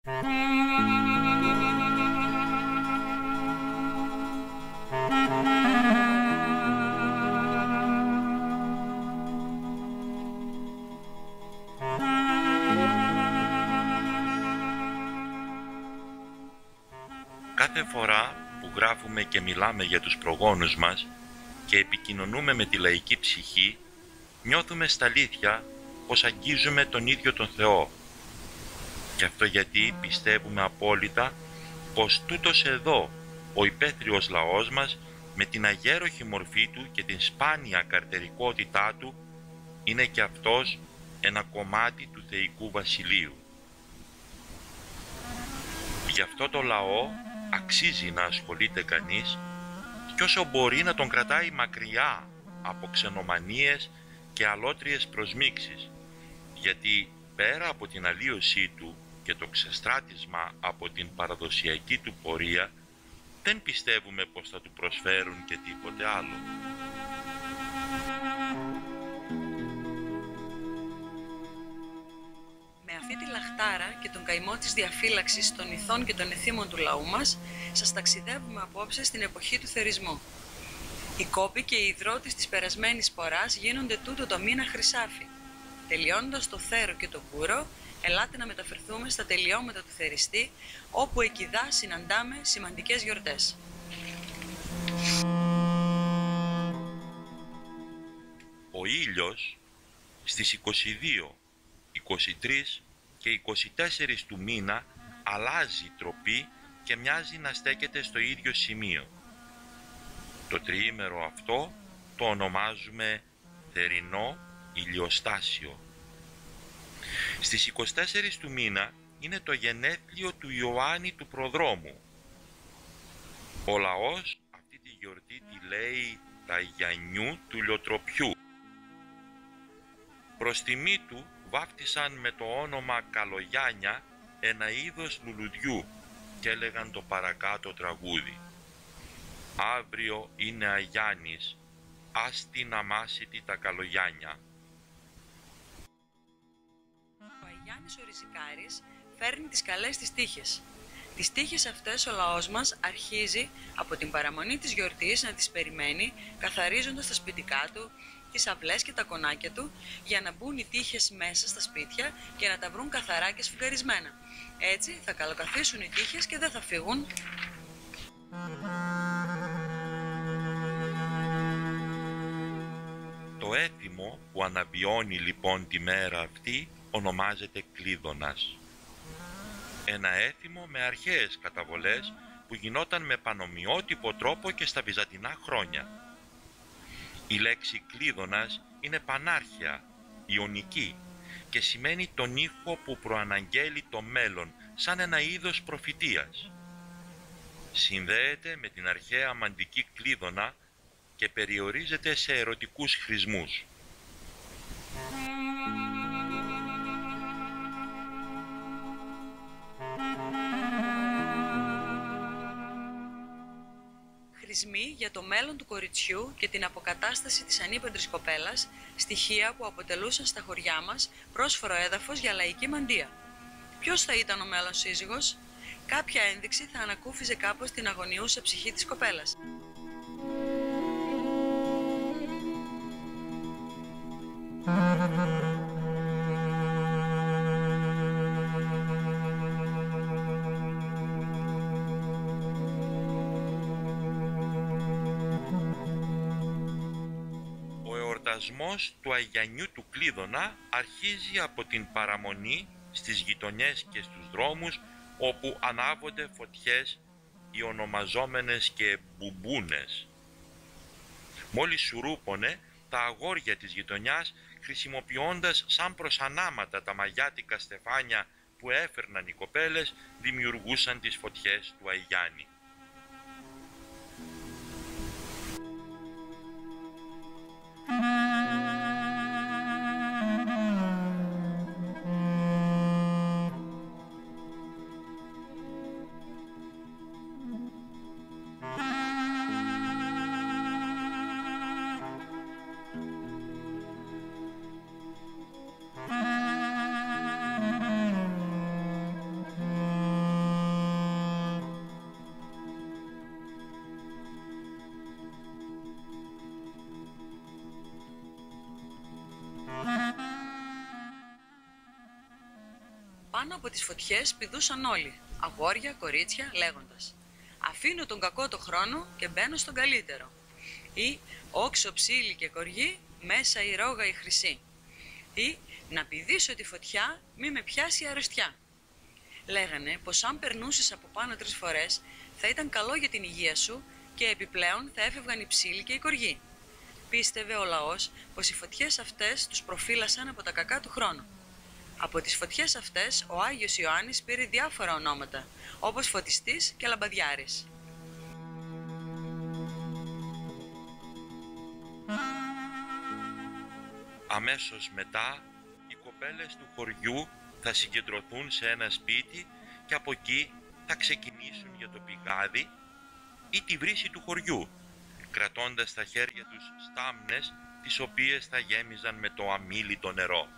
Κάθε φορά που γράφουμε και μιλάμε για τους προγόνους μας και επικοινωνούμε με τη λαϊκή ψυχή, νιώθουμε στα αλήθεια πως αγγίζουμε τον ίδιο τον Θεό. Και αυτό γιατί πιστεύουμε απόλυτα πως τούτος εδώ, ο υπαίθριος λαός μας, με την αγέροχη μορφή του και την σπάνια καρτερικότητά του, είναι και αυτός ένα κομμάτι του θεϊκού βασιλείου. Γι' αυτό το λαό αξίζει να ασχολείται κανείς κι όσο μπορεί να τον κρατάει μακριά από ξενομανίες και αλότριες προσμίξεις, γιατί πέρα από την αλλίωσή του και το ξεστράτισμα από την παραδοσιακή του πορεία, δεν πιστεύουμε πως θα του προσφέρουν και τίποτε άλλο. Με αυτή τη λαχτάρα και τον καημό της διαφύλαξης των ηθών και των εθήμων του λαού μας, σας ταξιδεύουμε απόψε στην εποχή του θερισμού. Οι κόποι και οι υδρότες της περασμένης ποράς γίνονται τούτο το μήνα χρυσάφι. Τελειώνοντας το θέρο και το κούρο, ελάτε να μεταφερθούμε στα τελειώματα του θεριστή, όπου εκειδά συναντάμε σημαντικές γιορτές. Ο ήλιος στις 22, 23 και 24 του μήνα αλλάζει τροπή και μοιάζει να στέκεται στο ίδιο σημείο. Το τριήμερο αυτό το ονομάζουμε θερινό ηλιοστάσιο. Στις 24 του μήνα είναι το γενέθλιο του Ιωάννη του Προδρόμου. Ο λαός αυτή τη γιορτή τη λέει τα Γιαννιού του Λιοτροπιού. Προς τιμή του βάφτισαν με το όνομα Καλογιάννια ένα είδος λουλουδιού και έλεγαν το παρακάτω τραγούδι. Αύριο είναι Αγιάννης, άστι να μάσιτι τα Καλογιάννια. Ο Αγιάννης ο Ριζικάρης φέρνει τις καλές τις τύχες. Τις τύχες αυτές ο λαός μας αρχίζει από την παραμονή της γιορτής να τις περιμένει, καθαρίζοντας τα σπιτικά του, τις αυλές και τα κονάκια του, για να μπουν οι τύχες μέσα στα σπίτια και να τα βρουν καθαρά και σφουγγαρισμένα. Έτσι θα καλοκαθίσουν οι τύχες και δεν θα φύγουν. Το έθιμο που αναβιώνει λοιπόν τη μέρα αυτή ονομάζεται κλείδωνας. Ένα έθιμο με αρχαίες καταβολές που γινόταν με πανομοιότυπο τρόπο και στα βυζαντινά χρόνια. Η λέξη κλείδωνας είναι πανάρχαια, ιωνική και σημαίνει τον ήχο που προαναγγέλει το μέλλον σαν ένα είδος προφητείας. Συνδέεται με την αρχαία αμαντική κλείδωνα και περιορίζεται σε ερωτικούς χρησμούς. Χρησμοί για το μέλλον του κοριτσιού και την αποκατάσταση της ανήπαντρης κοπέλας, στοιχεία που αποτελούσαν στα χωριά μας πρόσφορο έδαφος για λαϊκή μαντεία. Ποιος θα ήταν ο μέλλον σύζυγος? Κάποια ένδειξη θα ανακούφιζε κάπως την αγωνιούσα ψυχή της κοπέλας. Ο εορτασμός του Αγιαννιού του Κλείδωνα αρχίζει από την παραμονή στις γειτονιές και στους δρόμους όπου ανάβονται φωτιές οι ονομαζόμενες και μπουμπούνες. Μόλις σουρούπωνε, τα αγόρια της γειτονιάς, χρησιμοποιώντας σαν προσανάματα τα μαγιάτικα στεφάνια που έφερναν οι κοπέλες, δημιουργούσαν τις φωτιές του Αγιάννη. Πάνω από τις φωτιές πηδούσαν όλοι, αγόρια, κορίτσια, λέγοντας «Αφήνω τον κακό το χρόνο και μπαίνω στον καλύτερο» ή «Όξο, ψήλι και κοργή, μέσα η ρόγα η χρυσή» ή «Να πηδήσω τη φωτιά, μη με πιάσει η αρρωστιά». Λέγανε πως αν περνούσες από πάνω 3 φορές θα ήταν καλό για την υγεία σου και επιπλέον θα έφευγαν οι ψήλοι και οι κοργοί. Πίστευε ο λαός πως οι φωτιές αυτές τους προφύλασαν από τα κακά του χρόνου. Από τις φωτιές αυτές ο Άγιος Ιωάννης πήρε διάφορα ονόματα, όπως Φωτιστής και Λαμπαδιάρης. Αμέσως μετά, οι κοπέλες του χωριού θα συγκεντρωθούν σε ένα σπίτι και από εκεί θα ξεκινήσουν για το πηγάδι ή τη βρύση του χωριού, κρατώντας στα χέρια τους στάμνες τις οποίες θα γέμιζαν με το αμίλητο νερό.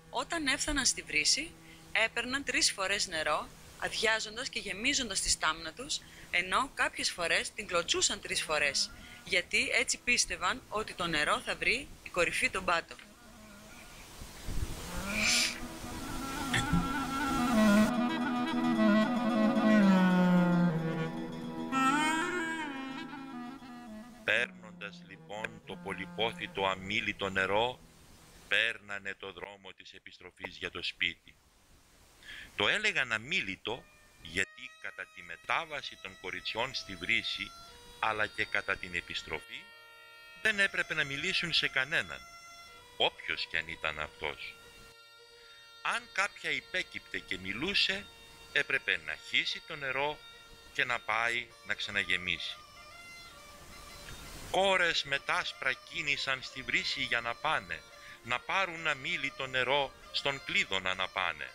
Όταν έφταναν στη βρύση, έπαιρναν 3 φορές νερό, αδειάζοντας και γεμίζοντας τη στάμνα τους, ενώ κάποιες φορές την κλωτσούσαν 3 φορές, γιατί έτσι πίστευαν ότι το νερό θα βρει η κορυφή τον πάτο. Παίρνοντας λοιπόν το πολυπόθητο αμίλητο νερό, παίρνανε το δρόμο της επιστροφής για το σπίτι. Το έλεγαν αμίλητο γιατί κατά τη μετάβαση των κοριτσιών στη βρύση, αλλά και κατά την επιστροφή, δεν έπρεπε να μιλήσουν σε κανέναν, όποιος κι αν ήταν αυτός. Αν κάποια υπέκυπτε και μιλούσε, έπρεπε να χύσει το νερό και να πάει να ξαναγεμίσει. Κόρες με τ' άσπρα κίνησαν στη βρύση για να πάνε, να πάρουν αμίλητο νερό στον Κλείδωνα να πάνε.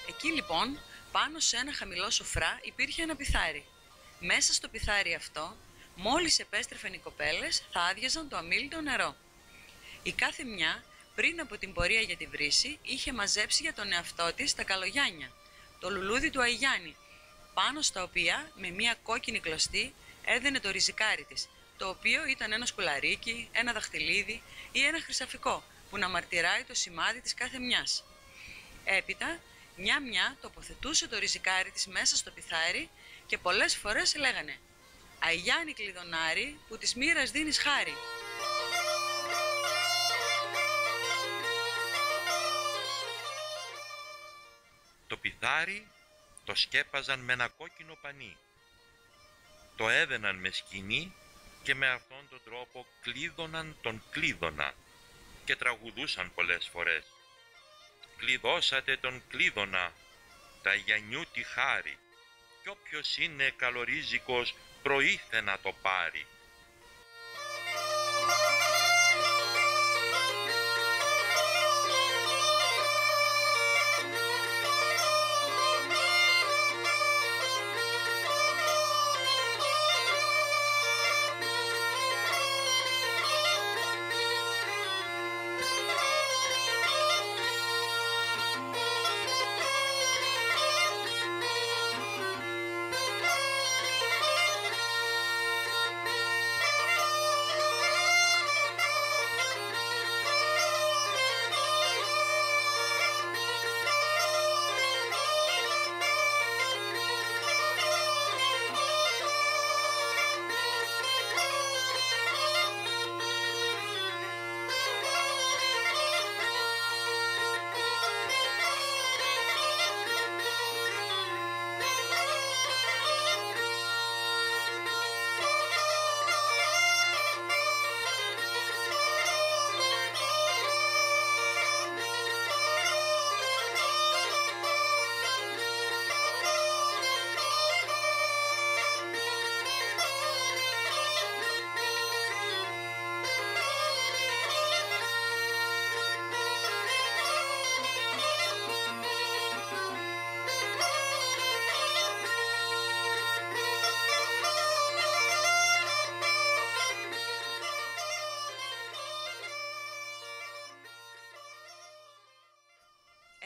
Εκεί λοιπόν, πάνω σε ένα χαμηλό σοφρά υπήρχε ένα πιθάρι. Μέσα στο πιθάρι αυτό, μόλις επέστρεφαν οι κοπέλες, θα άδειαζαν το αμίλητο νερό. Η κάθε μια, πριν από την πορεία για τη βρύση, είχε μαζέψει για τον εαυτό της τα καλογιάνια, το λουλούδι του Αϊγιάννη, πάνω στα οποία με μια κόκκινη κλωστή έδαινε το ριζικάρι της, το οποίο ήταν ένα σκουλαρίκι, ένα δαχτυλίδι ή ένα χρυσαφικό που να μαρτυράει το σημάδι της κάθε μιας. Έπειτα, μια-μια τοποθετούσε το ριζικάρι της μέσα στο πιθάρι και πολλές φορές λέγανε «Αϊγιάννη κλειδονάρι που της μοίρας δίνεις χάρη». Το πιθάρι το σκέπαζαν με ένα κόκκινο πανί. Το έδαιναν με σκοινί και με αυτόν τον τρόπο κλείδωναν τον Κλείδωνα και τραγουδούσαν πολλές φορές. «Κλειδώσατε τον Κλείδωνα, τα Γιαννιού τη χάρη, κι όποιος είναι καλορίζικος προήθε να το πάρει».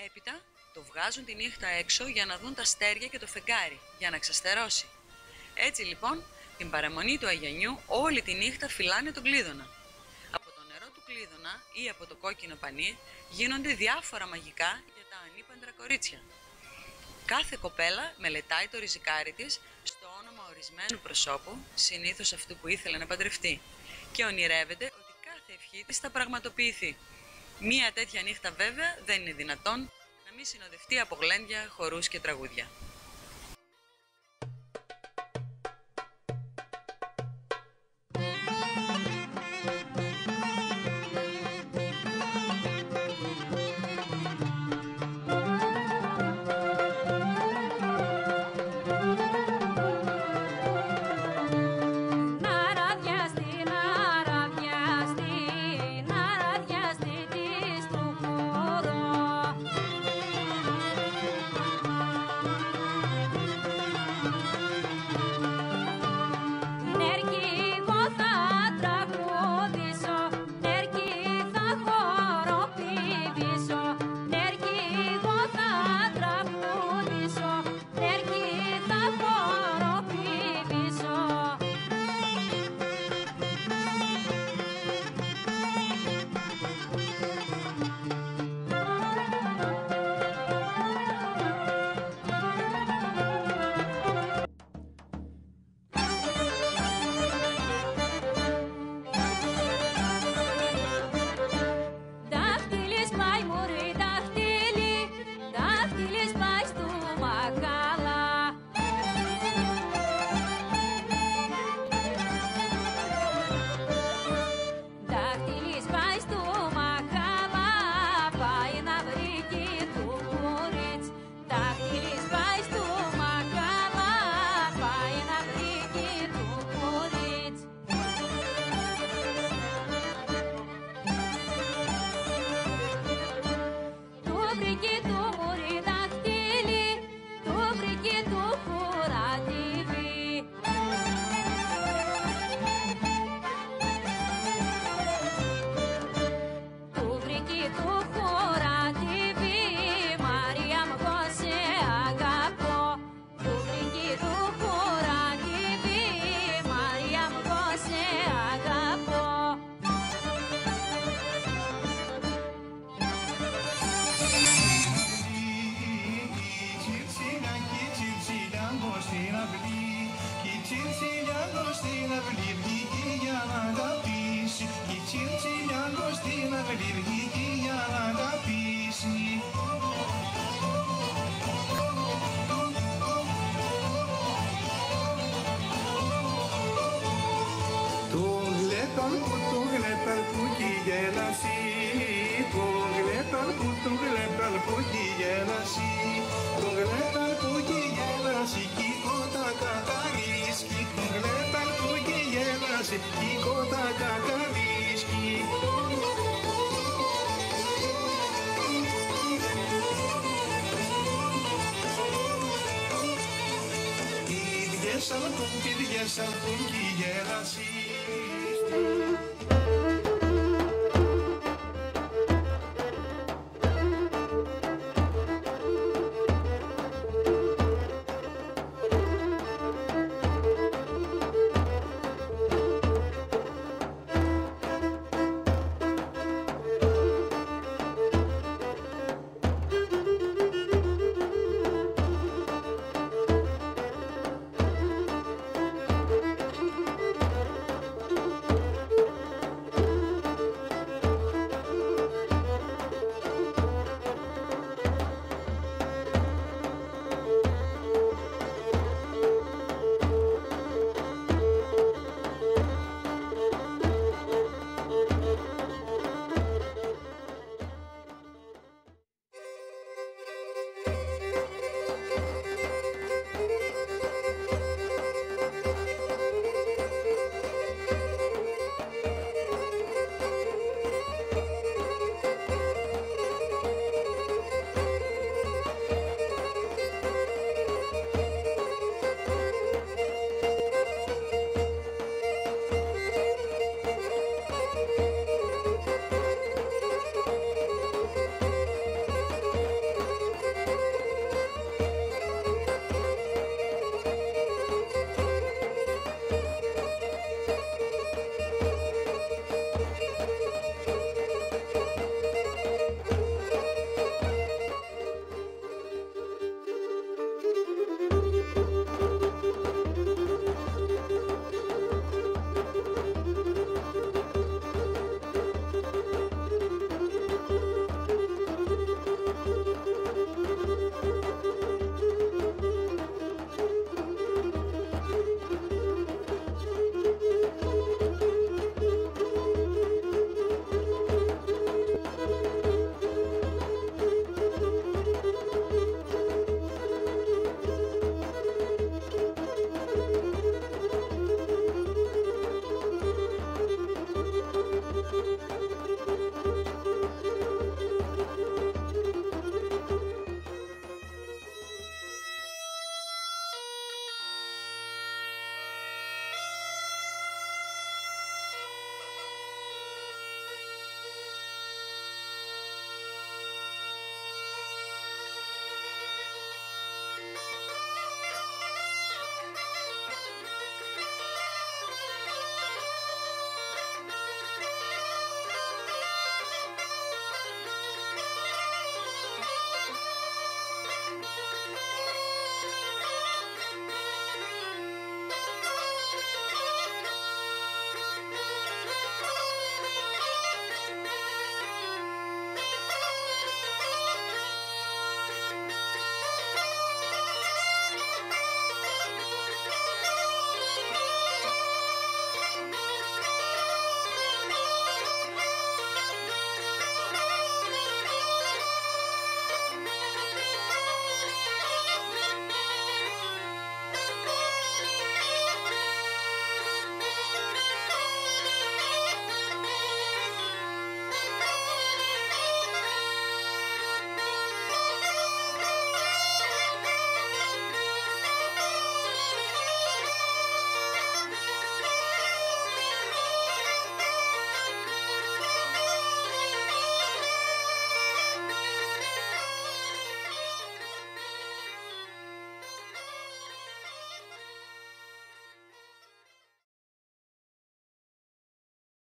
Έπειτα το βγάζουν τη νύχτα έξω για να δουν τα αστέρια και το φεγγάρι, για να ξαστερώσει. Έτσι λοιπόν, την παραμονή του Αγιανιού όλη τη νύχτα φυλάνε τον κλείδωνα. Από το νερό του κλείδωνα ή από το κόκκινο πανί γίνονται διάφορα μαγικά για τα ανήπαντρα κορίτσια. Κάθε κοπέλα μελετάει το ριζικάρι της στο όνομα ορισμένου προσώπου, συνήθως αυτού που ήθελε να παντρευτεί, και ονειρεύεται ότι κάθε ευχή της θα πραγματοποιηθεί. Μία τέτοια νύχτα βέβαια δεν είναι δυνατόν να μην συνοδευτεί από γλέντια, χορούς και τραγούδια.